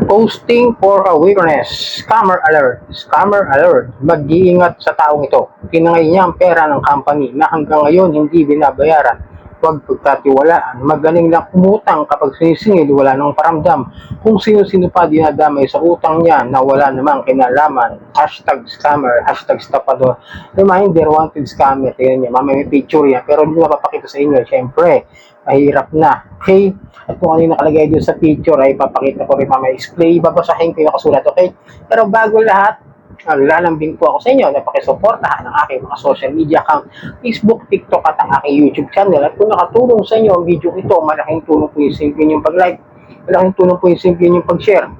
Posting for awareness. Scammer alert. Scammer alert. Mag-iingat sa taong ito. Tinangay niya ang pera ng company na hanggang ngayon hindi binabayaran. Huwag pagkatiwalaan. Magaling lang umutang kapag sinisingil, wala nang paramdam. Kung sino-sino pa dinadamay sa utang niya na wala namang kinalaman. Hashtag scammer, hashtag stapador. Reminder, wanted scammer. Tingnan niya, mamaya may picture yan. Pero hindi mapapakita sa inyo. Siyempre, mahirap na. Okay? At kung ano yung nakalagay doon sa picture ay papakita ko rin mamaya. Display, babasahin ko yung kasulat. Okay? Pero bago lahat, lalambing po ako sa inyo na pakisuportahan ang aking mga social media account, Facebook, TikTok at ang aking YouTube channel. At kung nakatulong sa inyo ang video ito, malaking tulong po yung simple yung pag-like, malaking tulong po yung simple yung pag-share.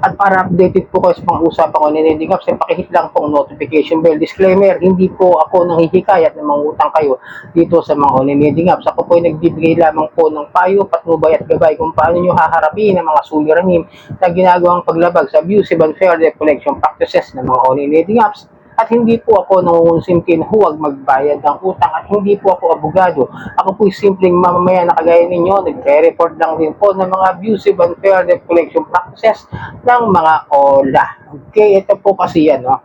At para updated po kayo sa mga usapan ko ni Lending Apps, pakihit lang po ang notification bell. Disclaimer, hindi po ako nanghihikayat na mangutang kayo dito sa mga online Lending Apps. Ako po ay nagbibigay lamang po ng payo, patnubay at gabay kung paano nyo haharapin ang mga suliranin na ginagawang paglabag sa abusive and fair debt collection practices ng mga online Lending Apps. At hindi po ako nangungunsimkin huwag magbayad ng utang at hindi po ako abogado. Ako po simpleng mamamayan na kagaya ninyo, nagre-report lang din po ng mga abusive and fair debt collection practices ng mga OLA. Okay, ito po kasi yan, no?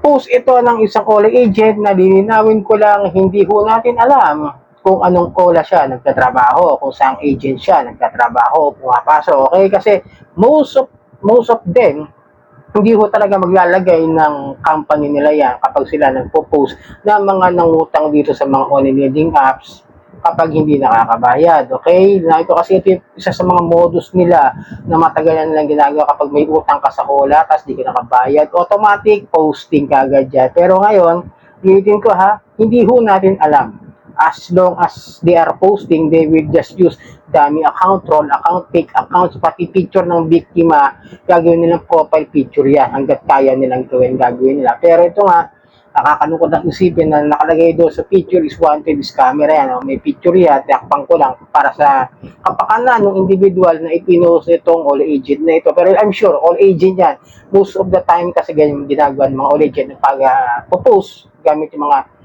Post ito ng isang OLA agent na lininawin ko lang, hindi ho natin alam kung anong OLA siya nagtatrabaho, kung saang agent siya nagtatrabaho, pumapasok. Okay, kasi most of them hindi ho talaga maglalagay ng company nila yan kapag sila nagpo-post na mga nangutang dito sa mga online lending apps kapag hindi nakakabayad. Okay? Na ito kasi ito isa sa mga modus nila na matagal na nilang ginagawa kapag may utang ka sa OLA tapos di ka nakabayad. Automatic posting ka agad yan. Pero ngayon, ulitin ko ha, hindi ho natin alam. As long as they are posting, they will just use dami account, troll account, fake accounts, pati picture ng biktima, gagawin nilang profile picture yan. Hanggat kaya nilang gagawin nila. Pero ito nga, nakakalungkot ang isipin na nakalagay doon sa picture is wanted scammer yan. May picture yan, takpang ko lang para sa kapakanan ng individual na ipinost itong all agent na ito. Pero I'm sure, all agent yan. Most of the time kasi ganyan ginagawa ng mga all agent pag post gamit yung mga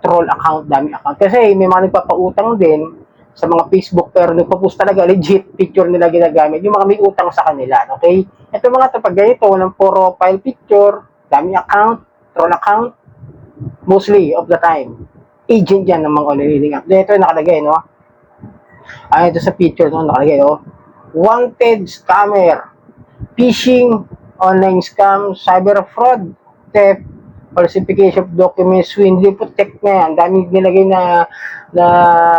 troll account, dami account. Kasi may mga nagpapautang din sa mga Facebook pero nagpo-post talaga legit picture nila ginagamit. Yung mga may utang sa kanila, okay? Ito mga tapag ganito, walang profile picture, dami account, troll account, mostly of the time. Agent yan ng mga online lending app. Ito yung nakalagay, no? Ito sa picture, no? Nakalagay, no? Wanted scammer, phishing, online scam, cyber fraud, theft, falsification of documents, swindling, protect na yan. Daming nilagay na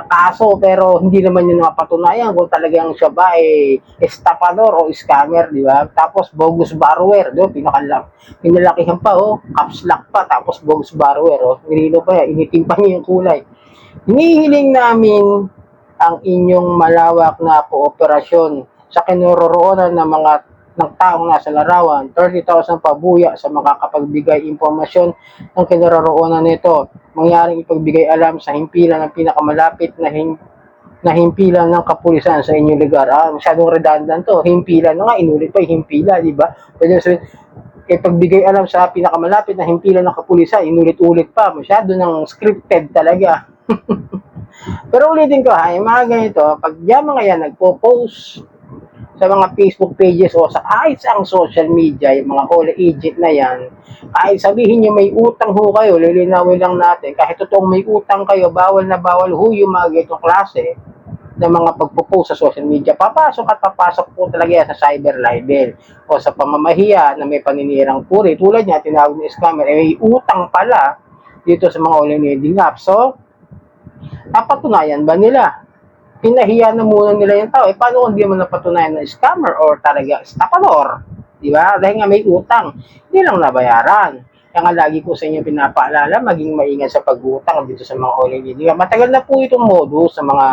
kaso pero hindi naman yun mapatunayan kung talagang siya ba estapador o scammer, di ba? Tapos bogus borrower, do, pinalakihan pa, caps lock pa, tapos bogus borrower, nililo pa yan, initim pa niya yung kulay. Hinihiling namin ang inyong malawak na kooperasyon sa kinaroroonan ng taong nasa larawan, 30,000 pabuya sa makakapagbigay impormasyon ng kinaroroonan nito. Mangyaring ipagbigay alam sa himpilan ng pinakamalapit na himpilan ng kapulisan sa inyong lugar. Masyadong redundant to. Himpilan na nga, inulit pa yung himpila, di ba? Pwede sabihin, ipagbigay alam sa pinakamalapit na himpilan ng kapulisan, inulit-ulit pa. Masyado ng scripted talaga. Pero ulitin ko yung mga ganito, pag yung mga yan nagpo-post sa mga Facebook pages o sa kahit sa ang social media, yung mga all agent na yan, kahit sabihin nyo may utang ho kayo, lilinawin lang natin, kahit totoong may utang kayo, bawal na bawal ho yung mga ganitong klase ng mga pagpo-post sa social media. Papasok po talaga yan sa cyber libel o sa pamamahiya na may paninirang puri. Tulad niya, tinawag ni scammer, may utang pala dito sa mga online lending apps. So, napatunayan ba nila? Pinahiya na muna nila yung tao. Paano kung di mo napatunayan na scammer or talaga estapador? Di ba? Dahil nga may utang. Hindi lang nabayaran. Kaya nga lagi ko sa inyo pinapaalala, maging maingat sa pag-utang dito sa mga online lending. Matagal na po itong modus sa mga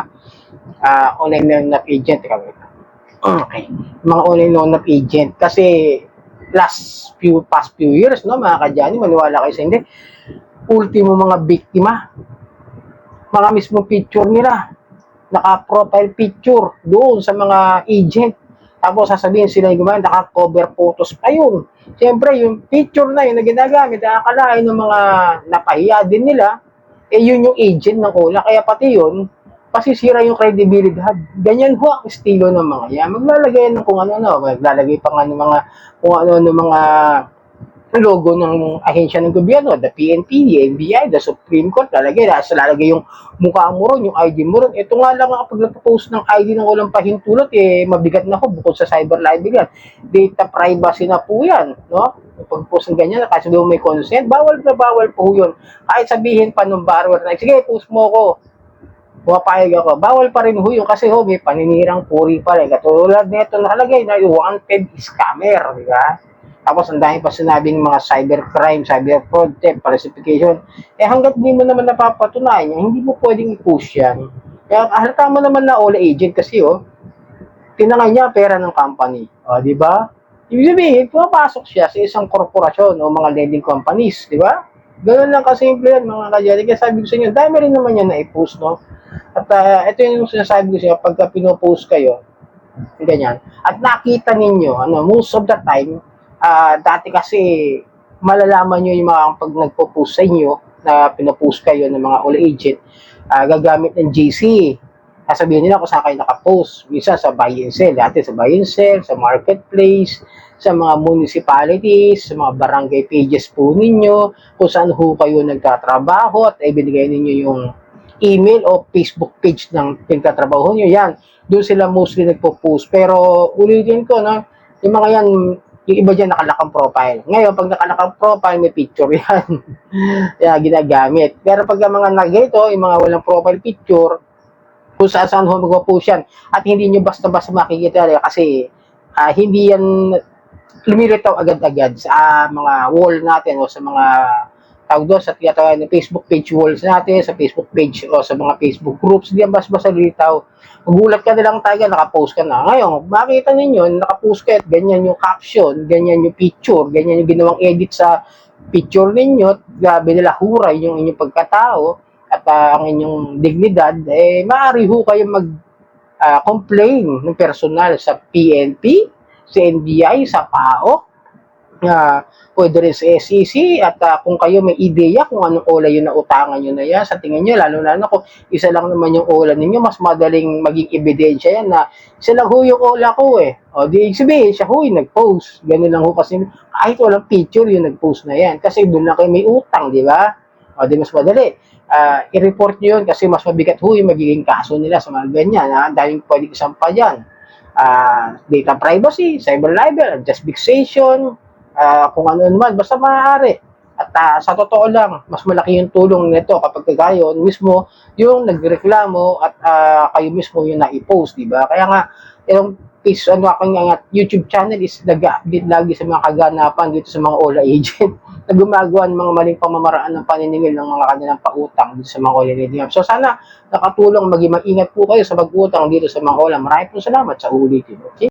online loan of agent. Okay. Mga online loan of agent. Kasi past few years, no, mga kadyani, maniwala kayo sa hindi, ultimo mga biktima, mga mismong picture nila, naka-profile picture doon sa mga agent. Tapos sasabihin sila yung gumamit, naka-cover photos pa yun. Siyempre, yung picture na yun na ginagamit, akalain ng mga napahiya din nila, yun yung agent ng OLA. Kaya pati yun, pasisira yung credibilidad. Ganyan ho ang estilo ng mga yan. Maglalagay ng kung ano-ano, maglalagay pa nga ng mga kung ano-ano mga logo ng ahensya ng gobyerno, the PNP, the NBI, the Supreme Court, lalagay yung mukha mo ron, yung ID mo ron. Ito nga lang kapag nagpo-post ng ID ng walang pahintulot, mabigat na ho bukod sa cyber libel yan. Data privacy na po yan, no? Pag-post ng ganyan, kasi doon may consent, bawal na bawal po yun. Kahit sabihin pa ng borrower na, sige, post mo ko, pumapayag ako, bawal pa rin ho yun kasi ho, may paninirang puri pa rin. Katulad nito nakalagay na wanted scammer, di ba? Tapos ang dami pa sinabing mga cybercrime, cyber fraud, theft, falsification. Hanggat hindi mo naman napapatunayan yan, hindi mo pwedeng i-push yan. Kaya halata mo naman na all agent kasi tinangay niya pera ng company. Di ba? Ibig sabihin, pumapasok siya sa isang korporasyon o mga lending companies, di ba? Ganun lang kasimple yan, mga kadyari. Kaya sabi ko sa inyo, dami rin naman yan na i-post, no? At ito yung sinasabi ko sa inyo, pagka pinopost kayo, ganyan. At nakita ninyo, most of the time, dati kasi malalaman nyo yung mga pag nagpo-post sa inyo na pinopost kayo ng mga all agent, gagamit ng GC. Sasabihin nila kung saan kayo nakapost. Minsan sa buy and sell, dati sa buy and sell, sa marketplace, sa mga municipalities, sa mga barangay pages po ninyo, kung saan ho kayo nagtatrabaho at ibinigay ninyo yung email o Facebook page ng pinagtatrabaho nyo. Yan, doon sila mostly nagpo-post. Pero ulitin ko, no, yung mga yan, yung iba dyan nakalakang profile. Ngayon, pag nakalakang profile, may picture yan. Kaya ginagamit. Pero pag yung mga nag-ito, yung mga walang profile picture, kung saan ho magpo-post yan. At hindi nyo basta-basta makikita kasi hindi yan lumilitaw agad-agad sa mga wall natin o sa mga tawag doon sa tinatawag na Facebook page walls natin, sa Facebook page o sa mga Facebook groups, hindi yan basta-basta lumilitaw. Magulat ka na lang tayo, nakapost ka na. Ngayon, makita ninyo, nakapost ka at ganyan yung caption, ganyan yung picture, ganyan yung ginawang edit sa picture ninyo, grabe nila huray yung inyong pagkatao at ang inyong dignidad, maaari ho kayo mag-complain ng personal sa PNP, sa NBI, sa PAO, pwede rin sa SEC at kung kayo may ideya kung anong ola yung nautangan nyo na yan, sa tingin nyo, lalo na kung isa lang naman yung ola ninyo, mas madaling maging ebidensya yan na isa lang ho yung ola ko di sabihin, siya ho yung nag-post. Ganun lang ho kasi, kahit walang picture yung nag-post na yan. Kasi doon lang kayo may utang, di ba? Di mas madali. I-report nyo yun kasi mas mabigat ho yung magiging kaso nila sa mga ganyan. Dahil pwedeng isampa dyan. Data privacy, cyber libel, just fixation, kung ano naman, basta maaari. At sa totoo lang, mas malaki yung tulong nito kapag kayo mismo yung nagreklamo at kayo mismo yung na-post, di ba? Kaya nga, yung aking YouTube channel is nag-update lagi sa mga kaganapan dito sa mga OLA agent na gumagawa ng mga maling pamamaraan ng paniningil ng mga kanilang pautang dito sa mga OLA agent. So sana nakatulong, maging maingat po kayo sa pag-utang dito sa mga OLA. Maraming po salamat sa ulitin. Okay?